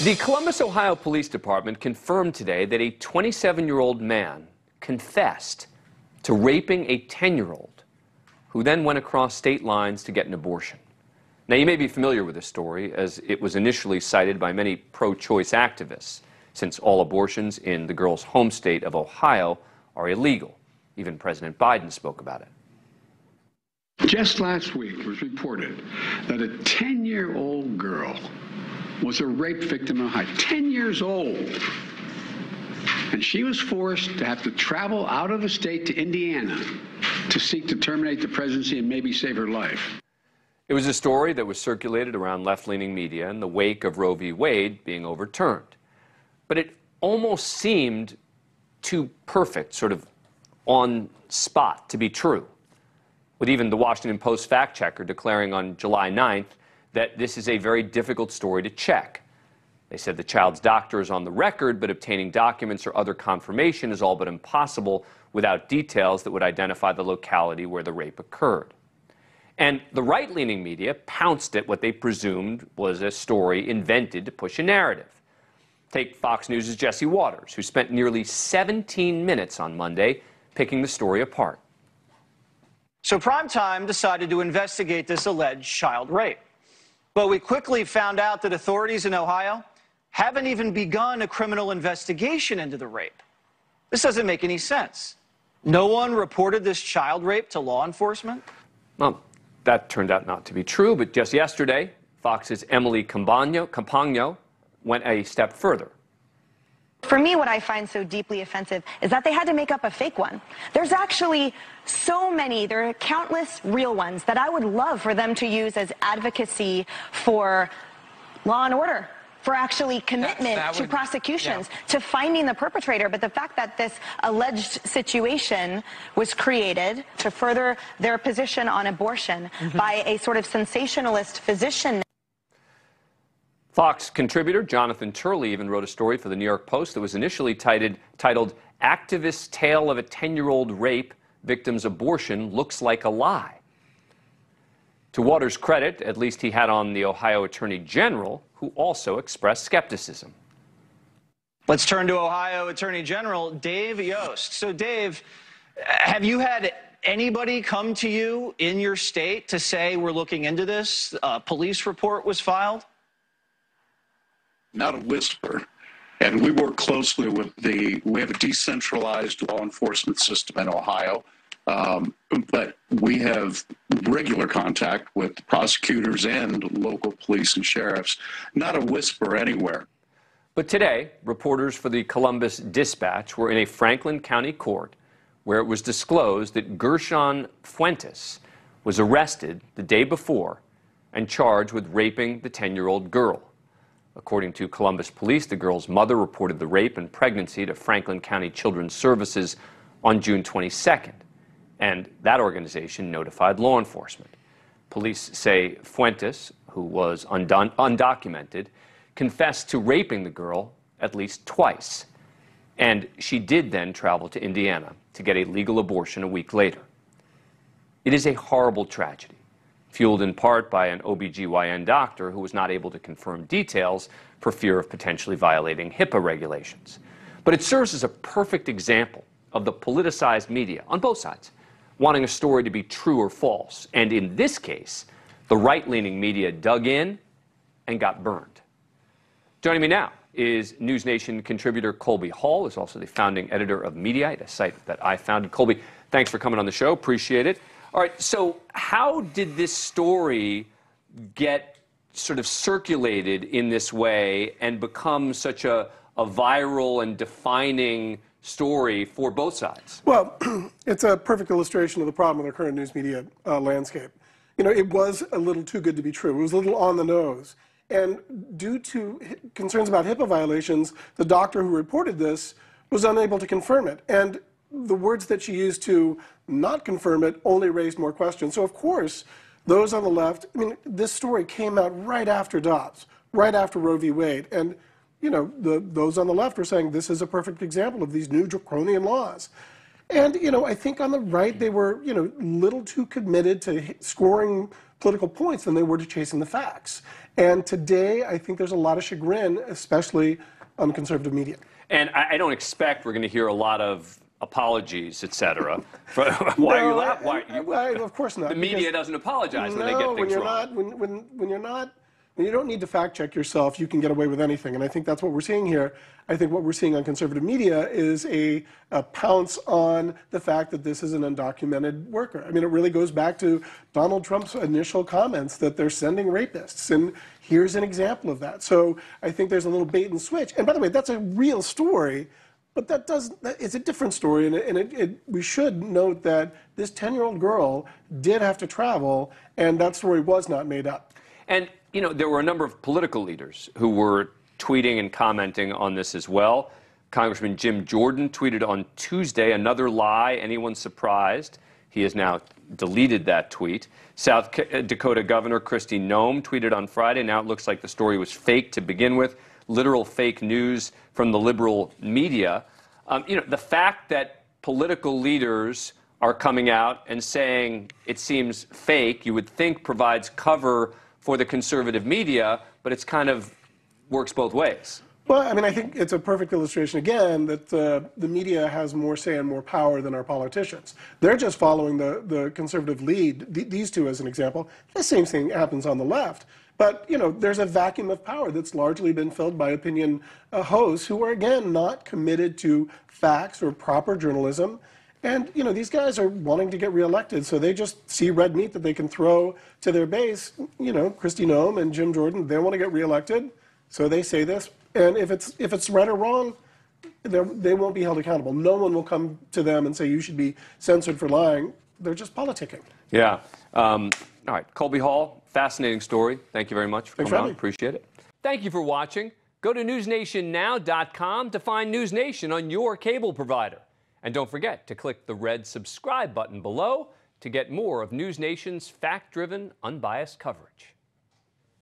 The Columbus, Ohio Police Department confirmed today that a 27-year-old man confessed to raping a 10-year-old who then went across state lines to get an abortion. Now, you may be familiar with this story, as it was initially cited by many pro-choice activists, since all abortions in the girl's home state of Ohio are illegal. Even President Biden spoke about it. Just last week, it was reported that a 10-year-old girl was a rape victim in Ohio, 10 years old. And she was forced to have to travel out of the state to Indiana to seek to terminate the presidency and maybe save her life. It was a story that was circulated around left-leaning media in the wake of Roe v. Wade being overturned. But it almost seemed too perfect, sort of on spot, to be true, with even the Washington Post fact-checker declaring on July 9th that this is a very difficult story to check. They said the child's doctor is on the record, but obtaining documents or other confirmation is all but impossible without details that would identify the locality where the rape occurred. And the right-leaning media pounced at what they presumed was a story invented to push a narrative. Take Fox News' Jesse Waters, who spent nearly 17 minutes on Monday picking the story apart. So Primetime decided to investigate this alleged child rape. But we quickly found out that authorities in Ohio haven't even begun a criminal investigation into the rape. This doesn't make any sense. No one reported this child rape to law enforcement? Well, that turned out not to be true, but just yesterday, Fox's Emily Campagno went a step further. For me, what I find so deeply offensive is that they had to make up a fake one. There's actually so many, there are countless real ones that I would love for them to use as advocacy for law and order, for actually commitment to prosecutions, to finding the perpetrator. But the fact that this alleged situation was created to further their position on abortion by a sort of sensationalist physician. Fox contributor Jonathan Turley even wrote a story for the New York Post that was initially titled "Activist's Tale of a 10-Year-Old Rape Victim's Abortion Looks Like a Lie." To Waters' credit, at least he had on the Ohio Attorney General, who also expressed skepticism. Let's turn to Ohio Attorney General Dave Yost. So Dave, have you had anybody come to you in your state to say we're looking into this? A police report was filed? Not a whisper. And we work closely with we have a decentralized law enforcement system in Ohio, but we have regular contact with prosecutors and local police and sheriffs. Not a whisper anywhere. But today, reporters for the Columbus Dispatch were in a Franklin County court where it was disclosed that Gershon Fuentes was arrested the day before and charged with raping the 10-year-old girl. According to Columbus police, the girl's mother reported the rape and pregnancy to Franklin County Children's Services on June 22nd, and that organization notified law enforcement. Police say Fuentes, who was undocumented, confessed to raping the girl at least twice, and she did then travel to Indiana to get a legal abortion a week later. It is a horrible tragedy, fueled in part by an OBGYN doctor who was not able to confirm details for fear of potentially violating HIPAA regulations. But it serves as a perfect example of the politicized media, on both sides, wanting a story to be true or false. And in this case, the right-leaning media dug in and got burned. Joining me now is NewsNation contributor Colby Hall, who's also the founding editor of Mediate, a site that I founded. Colby, thanks for coming on the show. Appreciate it. All right, so how did this story get sort of circulated in this way and become such a viral and defining story for both sides? Well, it's a perfect illustration of the problem with our current news media landscape. You know, it was a little too good to be true. It was a little on the nose. And due to concerns about HIPAA violations, the doctor who reported this was unable to confirm it. And the words that she used to not confirm it only raised more questions. So, of course, those on the left, I mean, this story came out right after Dobbs, right after Roe v. Wade. And, you know, those on the left were saying this is a perfect example of these new draconian laws. And, you know, I think on the right, they were, you know, little too committed to scoring political points than they were to chasing the facts. And today, I think there's a lot of chagrin, especially on conservative media. And I don't expect we're going to hear a lot of apologies, etc. Why are you laughing? Of course not. The media doesn't apologize when they get things wrong. When you don't need to fact check yourself, you can get away with anything. And I think that's what we're seeing here. I think what we're seeing on conservative media is a pounce on the fact that this is an undocumented worker. I mean, it really goes back to Donald Trump's initial comments that they're sending rapists. And here's an example of that. So I think there's a little bait and switch. And by the way, that's a real story. But it's a different story, and we should note that this 10-year-old girl did have to travel, and that story was not made up. And, you know, there were a number of political leaders who were tweeting and commenting on this as well. Congressman Jim Jordan tweeted on Tuesday, "Another lie, anyone surprised?" He has now deleted that tweet. South Dakota Governor Kristi Noem tweeted on Friday, "Now it looks like the story was fake to begin with. Literal fake news from the liberal media." You know, the fact that political leaders are coming out and saying it seems fake, you would think provides cover for the conservative media, but it's kind of works both ways. Well, I mean, I think it's a perfect illustration, again, that the media has more say and more power than our politicians. They're just following the conservative lead. These two, as an example. The same thing happens on the left. But, you know, there's a vacuum of power that's largely been filled by opinion hosts who are, again, not committed to facts or proper journalism. And, you know, these guys are wanting to get reelected, so they just see red meat that they can throw to their base. You know, Kristi Noem and Jim Jordan, they want to get reelected, so they say this. And if it's right or wrong, they won't be held accountable. No one will come to them and say you should be censored for lying. They're just politicking. Yeah. All right, Colby Hall, fascinating story. Thank you very much for coming on. Appreciate it. Thank you for watching. Go to newsnationnow.com to find News Nation on your cable provider. And don't forget to click the red subscribe button below to get more of News Nation's fact-driven, unbiased coverage.